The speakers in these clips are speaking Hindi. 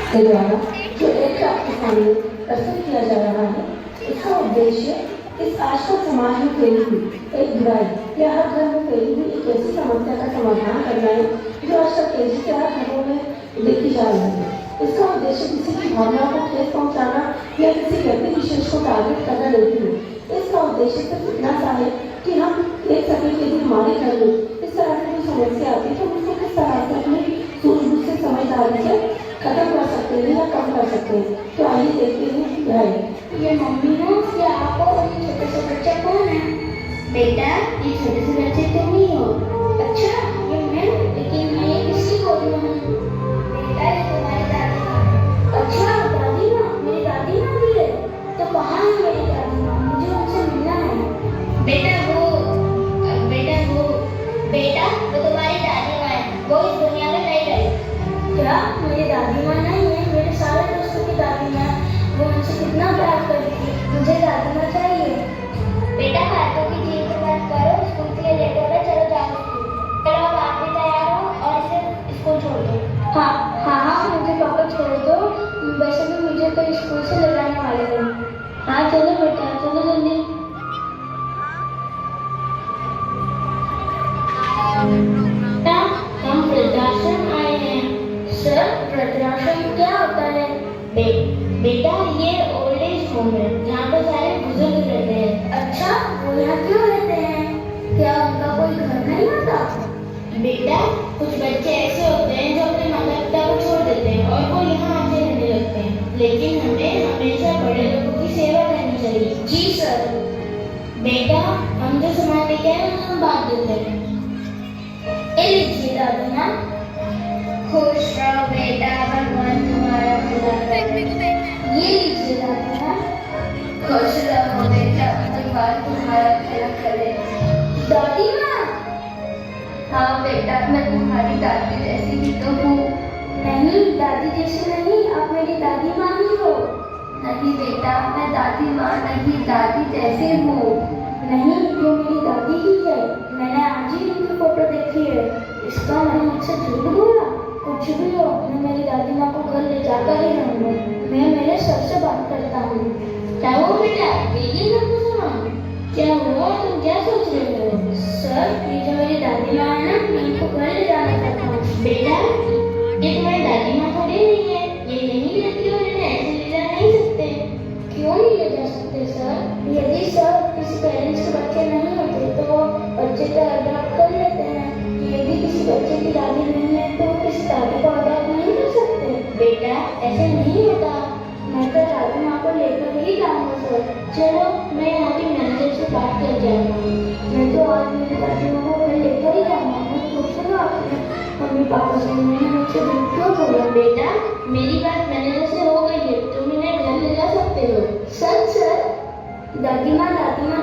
के द्वारा जो एक आपके सामने प्रस्तुत किया जा रहा है, इसका उद्देश्य इस आजकल समाज में फैली हुई एक बुराई या हर घर में फैली हुई एक ऐसी समस्या का समाधान करना है जो आजकल तेजी से हर घरों में देखी जा रही है। इसका उद्देश्य किसी की भावना को ठेस पहुंचाना या किसी व्यक्ति विशेष को टारगेट करना नहीं है। इसका उद्देश्य सिर्फ इतना सा है कि हम देख सकें कि यदि हमारे घर में इस तरह की कोई समस्या आती है तो उसको किस तरह से अपनी सूझबूझ से समझदारी से खत्म कर सकते हैं या कम कर सकते हैं। तो आइए देखते हैं कि क्या है। ये मम्मी हो या आप हो, ये छोटे से बच्चा कौन है? बेटा, ये छोटे से बच्चे तुम ही हो। अच्छा, ये मैं हूँ, लेकिन मैं ये किसकी गोद में हूँ? बेटा, ये तुम्हारी दादी माँ है। अच्छा, दादी माँ, मेरी दादी माँ भी है। तो कहाँ है मेरी दादी माँ? मुझे उनसे मिलना है। बेटा वो तुम्हारी दादी माँ है। वो इस दुनिया में नहीं रही। क्या मेरी दादी माँ नहीं है? मेरे सारे दोस्तों की दादी माँ है। वो मुझसे कितना प्यार करती है। मुझे दादी माँ चाहिए। बेटा, फालतू की चीज से बात करो। स्कूल के लिए लेट हो रहा है, चलो जाओ स्कूल। चलो अब आप भी तैयार हो और इसे स्कूल छोड़ दो। हाँ, मुझे पापा छोड़ दो। वैसे भी मुझे तो स्कूल से ले जाने वाले हैं। हाँ चलो बेटा, चलो जल्दी। हम वृद्धाश्रम आए हैं। सर, वृद्धाश्रम क्या होता है? बेटा, ये ओल्ड एज होम है जहाँ पर सारे बुजुर्ग रहते हैं। अच्छा, वो यहाँ क्यों रहते हैं? क्या उनका कोई घर नहीं होता? बेटा, कुछ बच्चे ऐसे होते हैं जो अपने माता पिता को छोड़ देते हैं और वो यहाँ आके रहने लगते हैं, लेकिन हमें हमेशा बड़े लोगों की सेवा करनी चाहिए। जी सर। बेटा, हम जो सामान लेके आए हम बांट देते हैं। ये लीजिए दादी माँ। खुश रहो बेटा, भगवान तुम्हारा भला करे। ये लीजिए दादी माँ। खुश रहो बेटा, भगवान तुम्हारा भला करे। दादी माँ। हाँ बेटा, मैं तुम्हारी दादी जैसी ही तो हूँ। नहीं, दादी जैसी नहीं, आप मेरी दादी माँ ही हो। नहीं बेटा, मैं दादी माँ नहीं, दादी जैसी हूँ। नहीं, ये मेरी दादी ही है। मैंने आज ही इनकी फोटो देखी है। इसका मैंने मुझसे झूठ बोला? कुछ भी हो, मैं मेरी दादी माँ को घर ले जाकर ही रहूँगा। मैं मेरे सर से बात करता हूँ। क्या हुआ बेटा? ये सब कुछ सुना? क्या हुआ? तुम क्या सोच रहे हो? सर, ये जो मेरी दादी माँ है ना, मैं इनको घर ले जाना चाहता हूँ। बेटा, ये तुम्हारी दादी माँ थोड़ी नहीं है, ये नहीं रहती और इन्हें ऐसे ले जा नहीं सकते। क्यों नहीं ले जा सकते सर? यदि सर किसी पेरेंट्स के बच्चे नहीं होते तो बच्चे को अडॉप्ट कर लेते हैं। यदि किसी बच्चे की दादी नहीं है तो किसी दादी को अडॉप्ट नहीं कर सकते। बेटा, ऐसे नहीं होता। मैं तो दादी माँ को लेकर ही जाऊँगा सर। चलो, मैं यहाँ की मैनेजर से बात कर जाऊँगा। मैं तो आज मेरी दादी माँ को घर लेकर ही जाऊँगा। मैं पूछूंगा अपने मम्मी पापा से, मैंने मुझसे क्यों बोला? बेटा, मेरी बात मैनेजर से हो गई है, तुम इन्हें घर ले जा सकते हो। सर, दादी माँ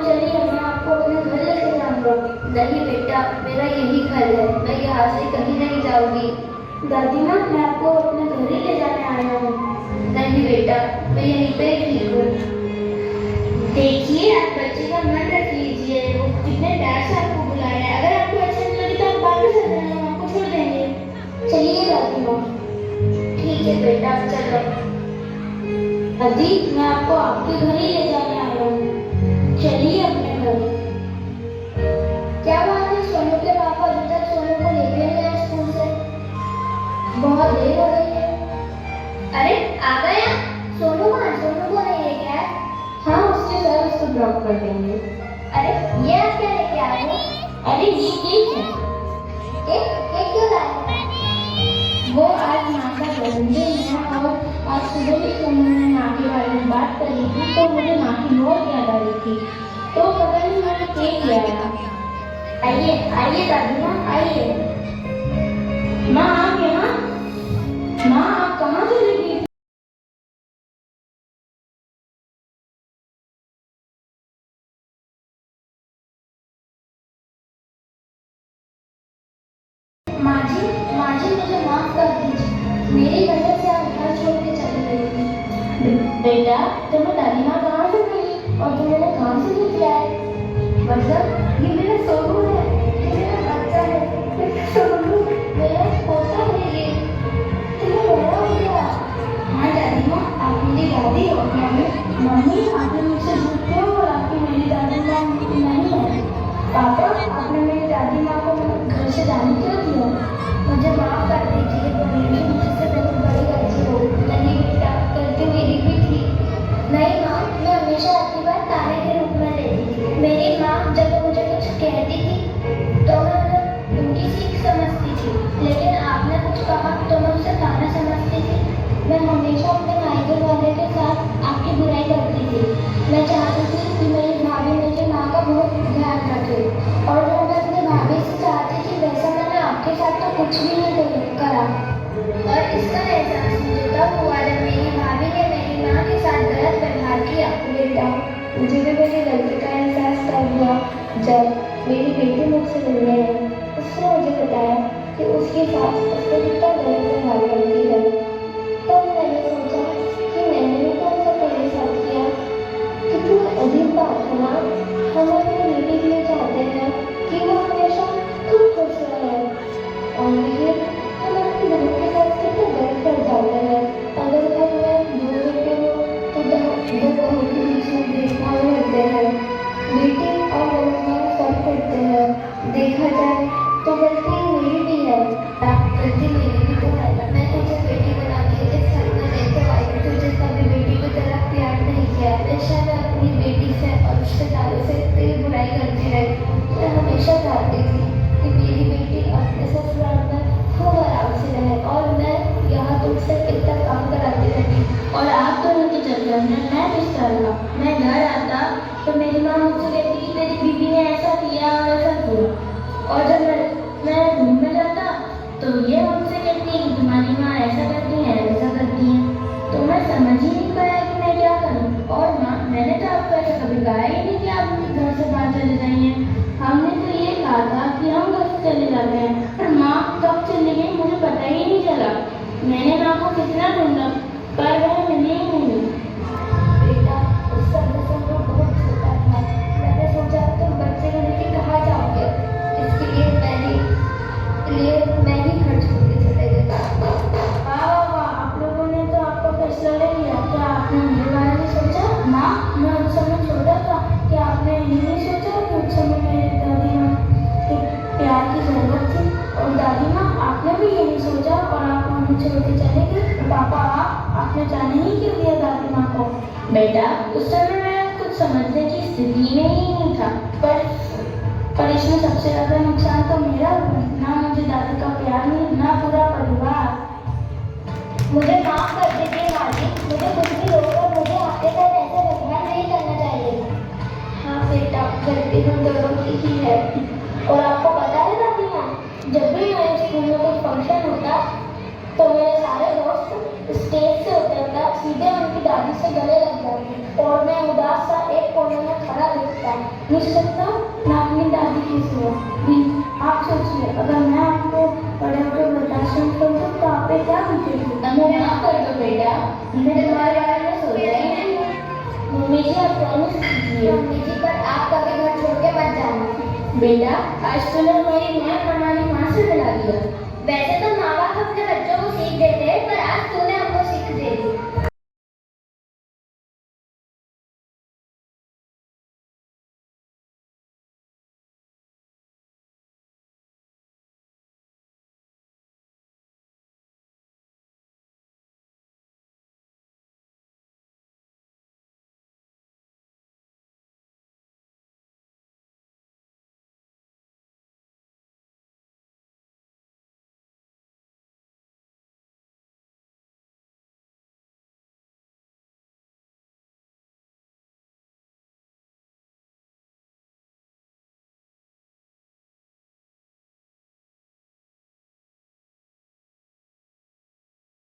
चलिए, मैं आपको अपने घर लेके जाऊंगा। नहीं बेटा, मेरा यही घर है, मैं यहाँ से कहीं नहीं जाऊंगी। दादी माँ, मैं आपको अपने घर ही ले जाने आया हूँ। नहीं बेटा, मैं यहीं पे ठीक हूँ। देखिए, आप बच्चे का मन रख लीजिए, वो कितने प्यार से आपको बुला रहे हैं। अगर आपको अच्छा नहीं लगे तो आप वापस आ जाना, हम आपको छोड़ देंगे। चलिए दादी माँ। ठीक है बेटा, चलो। दादी, मैं आपको आपके घर ही ले जाने आया हूँ। चलिए अपने घर। क्या बात है, सोनू के पापा अभी तक सोनू को लेके नहीं आए स्कूल से? बहुत देर हो गई है। अरे आ गया सोनू कहाँ? सोनू को नहीं लेके आए? हाँ, उसके सर उसको ड्रॉप कर देंगे। अरे ये आप क्या लेके आए हो? अरे ये केक है। केक क्यों लाए? वो आज माँ का जन्मदिन है और आज सुबह भी सोनू ने माँ के बारे में बात करी थी, तो मुझे माँ की बहुत याद आ रही थी, तो पता नहीं मैंने केक ले आया। आइए दादी माँ, आइए। माँ आप यहाँ? माँ आप कहाँ चली गई? माँ जी मुझे माफ कर दीजिए, मेरी वजह से आप घर छोड़ के चली गई थी। बेटा, तुम्हें दादी माँ कहाँ से मिली और तुम मेरे कहाँ से लेके आए? मतलब ये मेरा सोनू है, ये मेरा बच्चा है, मेरा सोनू, मेरा पोता है ये। तुम्हें बड़ा हो गया। मम्मी आपने मुझसे झूठ क्यों बोला कि मेरी दादी माँ नहीं है? पापा आपने मेरी दादी माँ को घर से जाने क्यों दिया? मुझे माफ कर दीजिए, मेरी मुझसे बहुत बड़ी गलती हो गई। नहीं बेटा, गलती मेरी भी थी। नहीं माँ, मैं हमेशा आपकी बात ताने के रूप में लेती थी। मेरी माँ जब मुझे कुछ कहती थी तो मैं उन्हें उनकी सीख समझती थी, लेकिन आपने कुछ कहा तो मैं उसे ताना समझती थी। मैं हमेशा अपने मायके वाले के साथ आपकी बुराई करती थी। मैं चाहती थी कि मेरी भाभी मेरी माँ का बहुत ध्यान रखे, और जो मैं अपनी भाभी से चाहती थी वैसा मैंने आपके साथ तो कुछ भी नहीं करा। और इसका एहसास मुझे तब हुआ जब मेरी भाभी ने मेरी माँ के साथ गलत व्यवहार किया। बेटा, मुझे भी मेरी गलती का एहसास तब हुआ जब मेरी बेटी मुझसे मिलने आई। उसने मुझे बताया कि उसकी सास उससे कितना गलत व्यवहार करती है। तब मैंने सोचा कि मैंने भी तो ऐसा तेरे साथ किया। कितनी अजीब बात है ना, हम अपनी बेटी के लिए चाहते हैं कि वो हमेशा खूब खुश रहे, और लेकिन हम अपनी बहू के साथ कितना गलत कर जाते हैं। अगर घर में दो बेटे हो तो दो बहू के बीच में भेदभाव करते हैं, बेटी और बहू में फर्क करते हैं। देखा जाए तो गलती मेरी भी है। गलती मेरी भी तो है। मैं तुझे बेटी बना के इस घर में लेकर आई, तुझे कभी बेटी की तरह प्यार नहीं किया। हमेशा मैं अपनी बेटी से और रिश्तेदारों से तेरी बुराई करती रही। मैं हमेशा चाहती थी कि मेरी बेटी अपने ससुराल में खूब आराम से रहे, और मैं यहाँ तुझसे इतना काम कराती रहती। और आप दोनों के चक्कर में मैं पिसता रहा। मैं घर आता तो मेरी माँ मुझसे कहती कि तेरी बीवी ने ऐसा किया और ऐसा किया, और जब मैं रूम में जाता तो ये मुझसे कहती है कि तुम्हारी माँ ऐसा करती है वैसा करती है। तो मैं समझ ही नहीं पाया कि मैं क्या करूँ। और माँ, मैंने तो आपको ऐसा कभी कहा ही नहीं कि आप घर से बाहर चले जाइए। हमने तो ये कहा था कि हम घर से चले जाते हैं, पर माँ कब चली गई मुझे पता ही नहीं चला। मैंने माँ को कितना ढूंढा पर वह मिली ही नहीं। बेटा, उस समय से मैं बहुत छोटा था। मैंने सोचा तुम बच्चे को लेकर कहाँ जाओगे, इसके लिए मैं ही खर्च करके चले गए। वाह, आप लोगों ने तो आपका फैसला ले लिया। क्या आपने मेरे बारे में सोचा? माँ, मैं उस समय छोटा था, क्या आपने ये नहीं सोचा कि उस समय मेरी दादी माँ के प्यार की जरूरत थी? और दादी माँ, आपने भी ये नहीं सोचा और आप हमें छोड़ के चले गए। पापा, आपने जाने ही क्यों दिया दादी माँ को? बेटा, उस समय मैं कुछ समझने की स्थिति में ही नहीं था, पर इसमें सबसे ज्यादा नुकसान तो मेरा हुआ। ना मुझे दादी का प्यार मिला, ना पूरा परिवार। मुझे माफ कर दीजिए माँ जी, मुझे कुछ भी रोककर मुझे आपके साथ ऐसा व्यवहार नहीं करना चाहिए। हाँ बेटा, गलती हम दोनों की ही है। और आपको पता है दादी माँ, जब भी मेरे स्कूल में कोई फंक्शन होता तो मेरे सारे दोस्त स्टेज से उतरकर सीधे उनकी दादी से गले लग जाते, और मैं उदास सा एक कोने में खड़ा दिखता। मुझे लगता मैं अपनी दादी की सुनो। आप सोचिए, अगर मैं आपको बड़े होकर वृद्धाश्रम कर दूँ तो आप पे क्या बीतेगी? हमें माफ कर दो बेटा, मैंने तुम्हारे बारे में सोचा ही नहीं। मम्मी जी, आप प्रॉमिस कीजिए। मम्मी जी, पर आप कभी घर छोड़ के मत जाना। बेटा, आज तूने मेरी माँ हमारी माँ से मिला दिया। वैसे तो